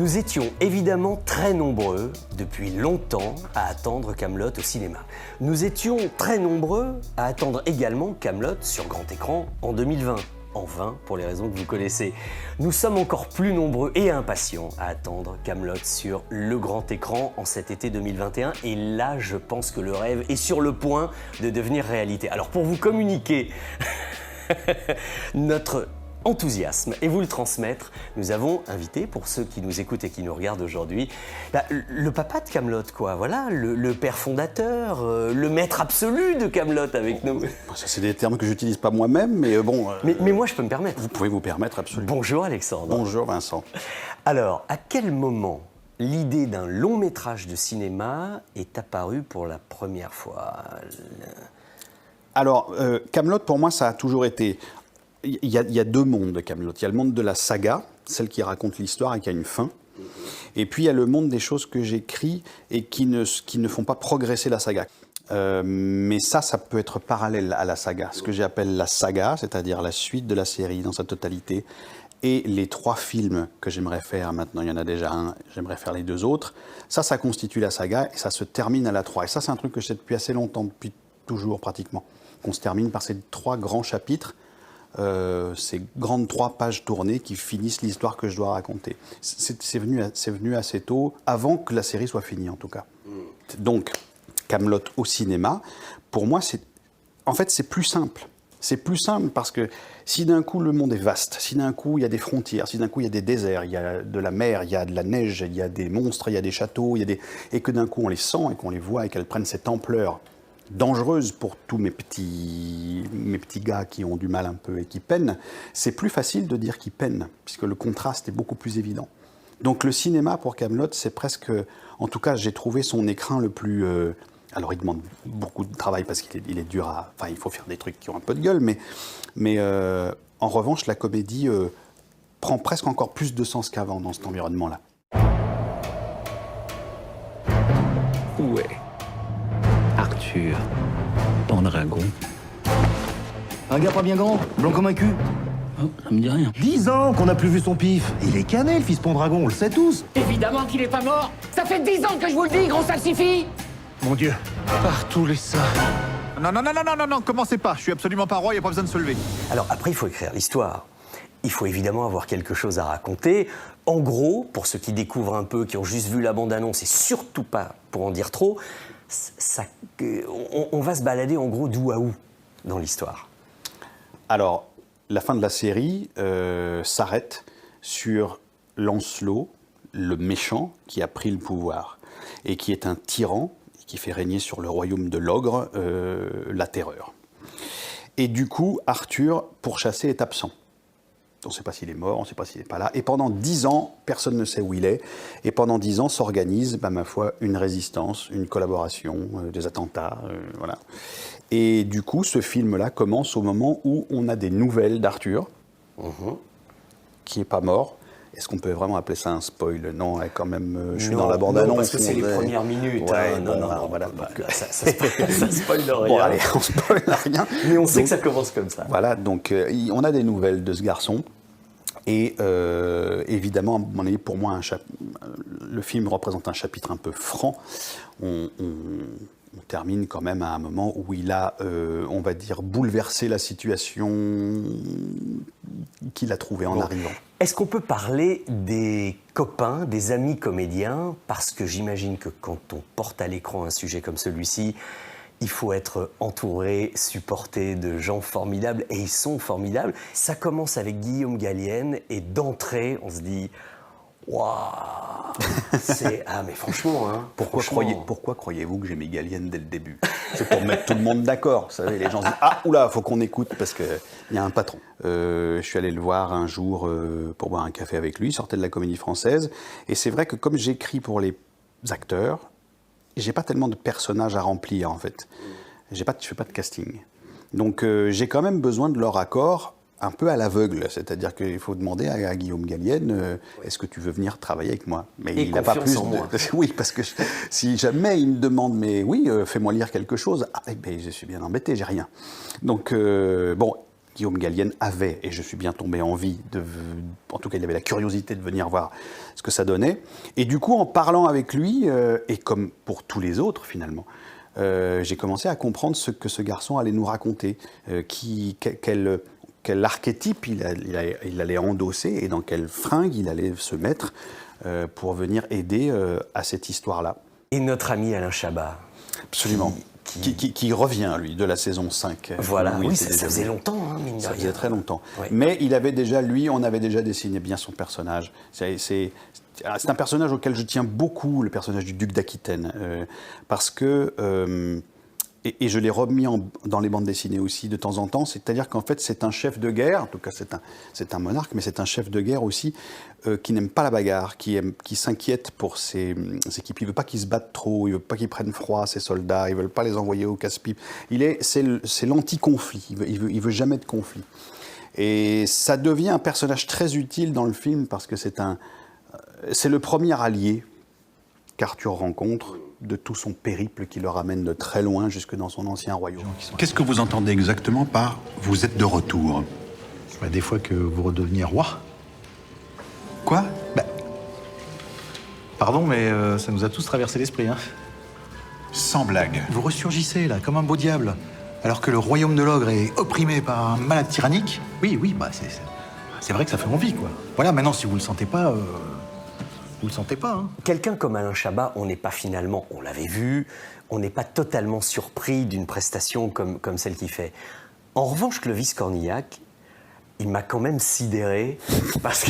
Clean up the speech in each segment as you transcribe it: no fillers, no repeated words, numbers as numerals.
Nous étions évidemment très nombreux, depuis longtemps, à attendre Kaamelott au cinéma. Nous étions très nombreux à attendre également Kaamelott sur grand écran en 2020. En vain, pour les raisons que vous connaissez. Nous sommes encore plus nombreux et impatients à attendre Kaamelott sur le grand écran en cet été 2021. Et là, je pense que le rêve est sur le point de devenir réalité. Alors pour vous communiquer notre enthousiasme et vous le transmettre, nous avons invité, pour ceux qui nous écoutent et qui nous regardent aujourd'hui, le papa de Kaamelott, quoi. Voilà, le père fondateur, le maître absolu de Kaamelott avec nous. Ça, c'est des termes que j'utilise pas moi-même, mais bon... Mais moi, je peux me permettre. Vous pouvez vous permettre, absolument. Bonjour Alexandre. Bonjour Vincent. Alors, à quel moment l'idée d'un long métrage de cinéma est apparue pour la première fois? Alors, Kaamelott, pour moi, ça a toujours été... Il y a deux mondes de Kaamelott. Il y a le monde de la saga, celle qui raconte l'histoire et qui a une fin. Et puis, il y a le monde des choses que j'écris et qui ne font pas progresser la saga. Mais ça peut être parallèle à la saga. Ce que j'appelle la saga, c'est-à-dire la suite de la série dans sa totalité, et les 3 films que j'aimerais faire, maintenant il y en a déjà un, j'aimerais faire les 2 autres, ça constitue la saga et ça se termine à la 3. Et ça, c'est un truc que je sais depuis assez longtemps, depuis toujours pratiquement, qu'on se termine par ces 3 grands chapitres, ces grandes 3 pages tournées qui finissent l'histoire que je dois raconter. C'est venu assez tôt, avant que la série soit finie en tout cas. Donc, Kaamelott au cinéma, pour moi, c'est plus simple. C'est plus simple parce que si d'un coup le monde est vaste, si d'un coup il y a des frontières, si d'un coup il y a des déserts, il y a de la mer, il y a de la neige, il y a des monstres, il y a des châteaux, et que d'un coup on les sent et qu'on les voit et qu'elles prennent cette ampleur dangereuse pour tous mes petits gars qui ont du mal un peu et qui peinent, c'est plus facile de dire qu'ils peinent, puisque le contraste est beaucoup plus évident. Donc le cinéma pour Kaamelott, c'est presque, en tout cas j'ai trouvé son écrin le plus... alors il demande beaucoup de travail parce qu'il est dur à... Enfin il faut faire des trucs qui ont un peu de gueule, mais en revanche la comédie prend presque encore plus de sens qu'avant dans cet environnement-là. Où est Arthur Pendragon? Un gars pas bien grand, blanc comme un cul. Oh, ça me dit rien. 10 ans qu'on n'a plus vu son pif. Il est cané, le fils Pendragon, on le sait tous. Évidemment qu'il est pas mort. Ça fait 10 ans que je vous le dis, gros salsifis. Mon Dieu. Par tous les saints. Non, commencez pas. Je suis absolument pas roi, il n'y a pas besoin de se lever. Alors après, il faut écrire l'histoire. Il faut évidemment avoir quelque chose à raconter. En gros, pour ceux qui découvrent un peu, qui ont juste vu la bande-annonce, et surtout pas pour en dire trop, on va se balader en gros d'où à où dans l'histoire. Alors, la fin de la série s'arrête sur Lancelot, le méchant qui a pris le pouvoir et qui est un tyran qui fait régner sur le royaume de l'ogre la terreur. Et du coup, Arthur, pourchassé, est absent. On ne sait pas s'il est mort, on ne sait pas s'il n'est pas là. Et pendant 10 ans, personne ne sait où il est. Et pendant 10 ans s'organise, ma foi, une résistance, une collaboration, des attentats, voilà. Et du coup, ce film-là commence au moment où on a des nouvelles d'Arthur, qui n'est pas mort. Est-ce qu'on peut vraiment appeler ça un spoil? Non, quand même, je suis dans la bande-annonce. Non, parce que c'est les premières minutes. Ouais, hein. Non, voilà. Ça spoil rien. Bon, allez, on spoil rien. Mais on sait que ça commence comme ça. Voilà, donc on a des nouvelles de ce garçon. Et évidemment, à un moment donné, pour moi, le film représente un chapitre un peu franc. On termine quand même à un moment où il a, on va dire, bouleversé la situation qu'il a trouvée en arrivant. Est-ce qu'on peut parler des copains, des amis comédiens? Parce que j'imagine que quand on porte à l'écran un sujet comme celui-ci, il faut être entouré, supporté de gens formidables, et ils sont formidables. Ça commence avec Guillaume Gallienne, et d'entrée, on se dit « Waouh !» Ah, mais franchement, hein. Pourquoi croyez-vous que j'ai mis Gallienne dès le début? C'est pour mettre tout le monde d'accord. Vous savez, les gens se disent « Ah, oula, faut qu'on écoute parce qu'il y a un patron. » Je suis allé le voir un jour pour boire un café avec lui, il sortait de la Comédie Française. Et c'est vrai que comme j'écris pour les acteurs, j'ai pas tellement de personnages à remplir, en fait. Je fais pas de casting. Donc, j'ai quand même besoin de leur accord un peu à l'aveugle. C'est-à-dire qu'il faut demander à Guillaume Gallienne, est-ce que tu veux venir travailler avec moi? Mais et il n'a pas plus en moi. Oui, parce que si jamais il me demande, mais oui, fais-moi lire quelque chose, ah, ben, je suis bien embêté, j'ai rien. Donc, bon, Guillaume Gallienne avait, et je suis bien tombé en tout cas il avait la curiosité de venir voir ce que ça donnait. Et du coup, en parlant avec lui, et comme pour tous les autres finalement, j'ai commencé à comprendre ce que ce garçon allait nous raconter, quel archétype il allait endosser et dans quelle fringue il allait se mettre pour venir aider à cette histoire-là. Et notre ami Alain Chabat. Absolument. Qui revient, lui, de la saison 5. Voilà, oui, ça faisait longtemps, hein, mine de ça rien. faisait très longtemps. Oui. Mais on avait déjà dessiné bien son personnage. C'est un personnage auquel je tiens beaucoup, le personnage du duc d'Aquitaine, parce que... Et je l'ai remis dans les bandes dessinées aussi de temps en temps, c'est-à-dire qu'en fait c'est un chef de guerre, en tout cas c'est un monarque, mais c'est un chef de guerre aussi qui n'aime pas la bagarre, qui s'inquiète pour ses équipes. Il ne veut pas qu'ils se battent trop, il ne veut pas qu'ils prennent froid, ses soldats, il ne veut pas les envoyer au casse-pipe. C'est l'anti-conflit, il veut jamais de conflit. Et ça devient un personnage très utile dans le film parce que c'est le premier allié qu'Arthur rencontre de tout son périple qui le ramène de très loin jusque dans son ancien royaume. Qu'est-ce que vous entendez exactement par « vous êtes de retour » ? Des fois que vous redeveniez roi. Quoi ? Pardon, mais ça nous a tous traversé l'esprit, hein. Sans blague. Vous ressurgissez, là, comme un beau diable. Alors que le royaume de l'ogre est opprimé par un malade tyrannique. Oui, c'est vrai que ça fait envie, quoi. Voilà, maintenant, si vous le sentez pas... Vous le sentez pas, hein. Quelqu'un comme Alain Chabat, on n'est pas finalement, on l'avait vu, on n'est pas totalement surpris d'une prestation comme celle qu'il fait. En revanche, Clovis Cornillac, il m'a quand même sidéré parce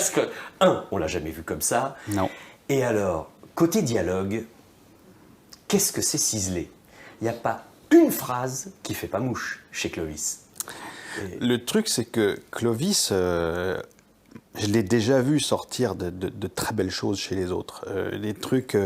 que on l'a jamais vu comme ça. Non. Et alors, côté dialogue, qu'est-ce que c'est ciselé ? Il n'y a pas une phrase qui fait pas mouche chez Clovis. Le truc, c'est que Clovis... je l'ai déjà vu sortir de très belles choses chez les autres. Des trucs,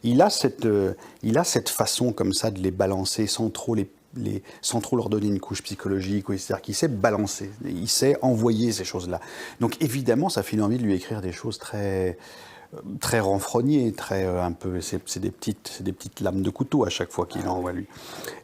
il a cette façon comme ça de les balancer sans trop leur donner une couche psychologique. C'est-à-dire qu'il sait balancer, il sait envoyer ces choses-là. Donc évidemment, ça fait envie de lui écrire des choses très renfrognées, un peu. C'est des petites lames de couteau à chaque fois qu'il envoie lui.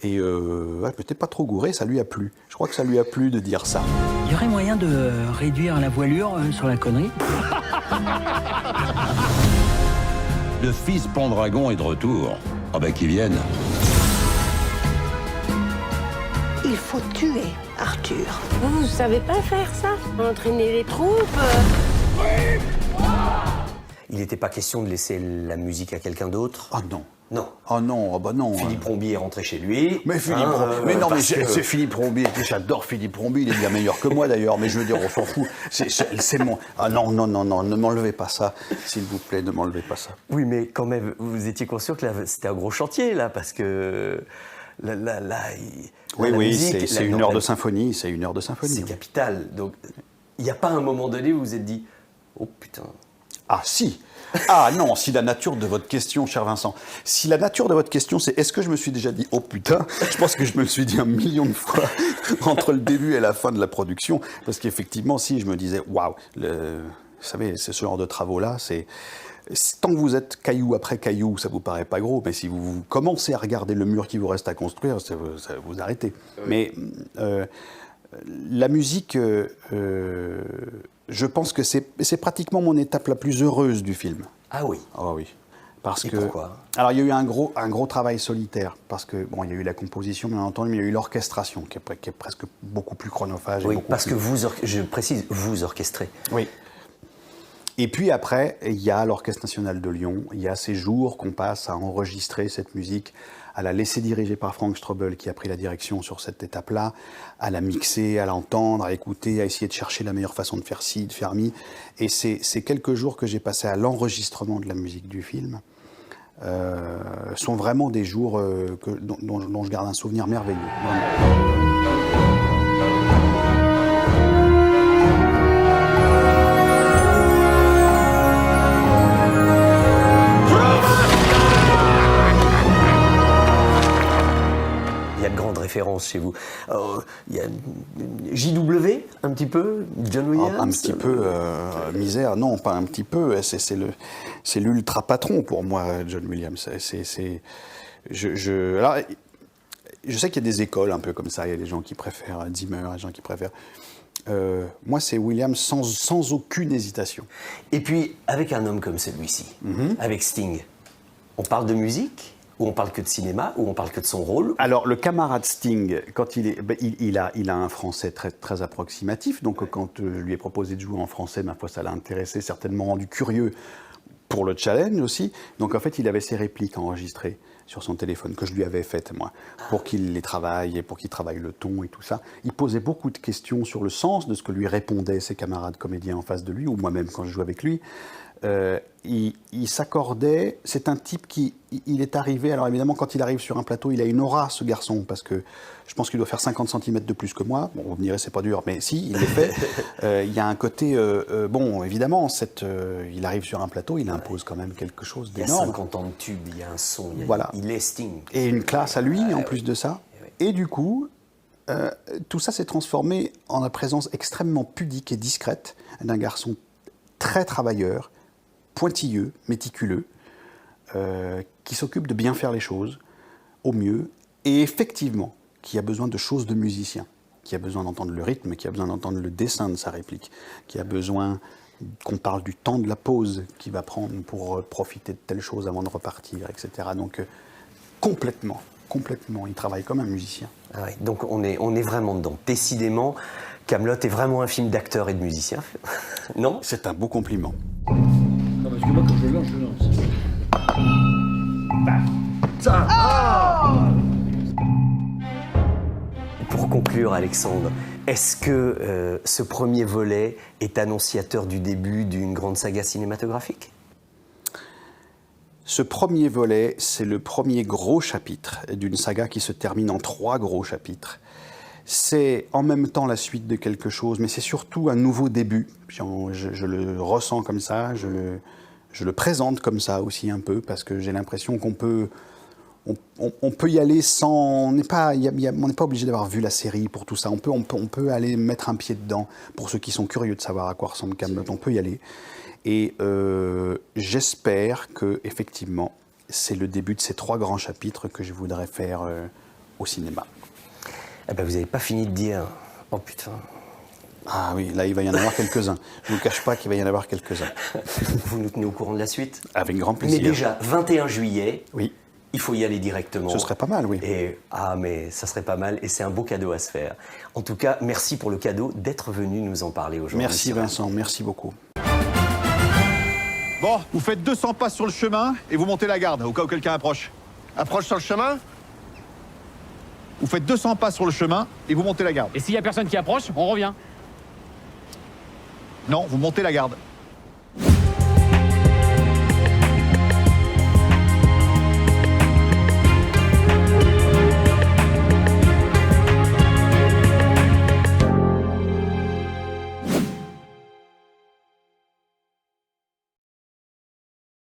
Et peut-être pas trop gouré, ça lui a plu. Je crois que ça lui a plu de dire ça. Il y aurait moyen de réduire la voilure sur la connerie ? Le fils Pendragon est de retour. Ah bah qu'il vienne. Il faut tuer Arthur. Vous savez pas faire ça? Entraîner les troupes? Il n'était pas question de laisser la musique à quelqu'un d'autre. Ah non. Non. Oh non, bah non. Philippe Rombier est rentré chez lui. Mais Philippe c'est Philippe Rombier. J'adore Philippe Rombier, il est bien meilleur que moi d'ailleurs, mais je veux dire, on s'en fout. C'est mon... Ah non, ne m'enlevez pas ça, s'il vous plaît, ne m'enlevez pas ça. Oui, mais quand même, vous étiez conscient que là, c'était un gros chantier, là, parce que... Oui, c'est une heure de symphonie, c'est une heure de symphonie. C'est capital. Donc, il n'y a pas un moment donné où vous vous êtes dit, oh putain... Ah si. Ah non, si la nature de votre question, cher Vincent, si la nature de votre question c'est est-ce que je me suis déjà dit oh putain, je pense que je me le suis dit 1 million de fois entre le début et la fin de la production, parce qu'effectivement si je me disais waouh, vous savez, c'est ce genre de travaux-là, tant que vous êtes caillou après caillou, ça vous paraît pas gros, mais si vous commencez à regarder le mur qui vous reste à construire, ça vous arrêtez. Oui. Mais la musique, je pense que c'est pratiquement mon étape la plus heureuse du film. Ah oui. Ah oui. Pourquoi ? Alors il y a eu un gros travail solitaire, parce que bon, il y a eu la composition bien entendu, mais il y a eu l'orchestration qui est presque beaucoup plus chronophage. Oui, parce que je précise, vous orchestrez. Oui. Et puis après, il y a l'Orchestre National de Lyon, il y a ces jours qu'on passe à enregistrer cette musique, à la laisser diriger par Frank Strobel qui a pris la direction sur cette étape-là, à la mixer, à l'entendre, à écouter, à essayer de chercher la meilleure façon de faire ci, de faire mi. Et ces quelques jours que j'ai passés à l'enregistrement de la musique du film sont vraiment des jours dont je garde un souvenir merveilleux. Vraiment. Référence chez vous. Il y a JW, un petit peu, John Williams. Un petit peu, misère, non, pas un petit peu. C'est l'ultra patron pour moi, John Williams. Alors, je sais qu'il y a des écoles un peu comme ça, il y a des gens qui préfèrent Zimmer, des gens qui préfèrent... moi, c'est Williams sans aucune hésitation. Et puis, avec un homme comme celui-ci, avec Sting, on parle de musique ou on parle que de cinéma ou on parle que de son rôle? Alors, le camarade Sting, quand il a un français très, très approximatif, donc quand je lui ai proposé de jouer en français, ma foi, ça l'a intéressé, certainement rendu curieux pour le challenge aussi. Donc, en fait, il avait ses répliques enregistrées sur son téléphone, que je lui avais faites, moi, pour qu'il les travaille, et pour qu'il travaille le ton et tout ça. Il posait beaucoup de questions sur le sens de ce que lui répondaient ses camarades comédiens en face de lui, ou moi-même quand je jouais avec lui. Il s'accordait, c'est un type il est arrivé, alors évidemment quand il arrive sur un plateau, il a une aura ce garçon, parce que je pense qu'il doit faire 50 cm de plus que moi, bon vous me direz c'est pas dur, mais si, il le fait. Il y a un côté, bon évidemment, il arrive sur un plateau, il impose quand même quelque chose d'énorme. Il y a 50 ans de tube, il y a un son, voilà. Il est Sting. Et une classe à lui en plus de ça, et du coup, tout ça s'est transformé en la présence extrêmement pudique et discrète d'un garçon très travailleur, pointilleux, méticuleux, qui s'occupe de bien faire les choses au mieux, et effectivement, qui a besoin de choses de musicien, qui a besoin d'entendre le rythme, qui a besoin d'entendre le dessin de sa réplique, qui a besoin qu'on parle du temps de la pause qu'il va prendre pour profiter de telle chose avant de repartir, etc. Donc, complètement, il travaille comme un musicien. Ah ouais, donc on est vraiment dedans. Décidément, Kaamelott est vraiment un film d'acteur et de musicien, non? C'est un beau compliment. Non, parce que moi, quand je lance, je lance. Pour conclure, Alexandre, est-ce que ce premier volet est annonciateur du début d'une grande saga cinématographique? Ce premier volet, c'est le premier gros chapitre d'une saga qui se termine en 3 gros chapitres. C'est en même temps la suite de quelque chose, mais c'est surtout un nouveau début. Je le ressens comme ça, je le présente comme ça aussi un peu, parce que j'ai l'impression qu'on peut... On peut y aller sans... On n'est pas obligé d'avoir vu la série pour tout ça. On peut aller mettre un pied dedans. Pour ceux qui sont curieux de savoir à quoi ressemble Kaamelott, on peut y aller. Et j'espère que effectivement, c'est le début de ces 3 grands chapitres que je voudrais faire au cinéma. Eh ben, vous n'avez pas fini de dire... Oh putain... Ah oui, là il va y en avoir quelques-uns. Je ne vous cache pas qu'il va y en avoir quelques-uns. Vous nous tenez au courant de la suite? Avec grand plaisir. Mais déjà, 21 juillet... Oui. Il faut y aller directement. Ce serait pas mal, oui. Mais ça serait pas mal et c'est un beau cadeau à se faire. En tout cas, merci pour le cadeau d'être venu nous en parler aujourd'hui. Merci Vincent, merci beaucoup. Bon, vous faites 200 pas sur le chemin et vous montez la garde au cas où quelqu'un approche. Approche sur le chemin? Vous faites 200 pas sur le chemin et vous montez la garde. Et s'il y a personne qui approche, on revient. Non, vous montez la garde.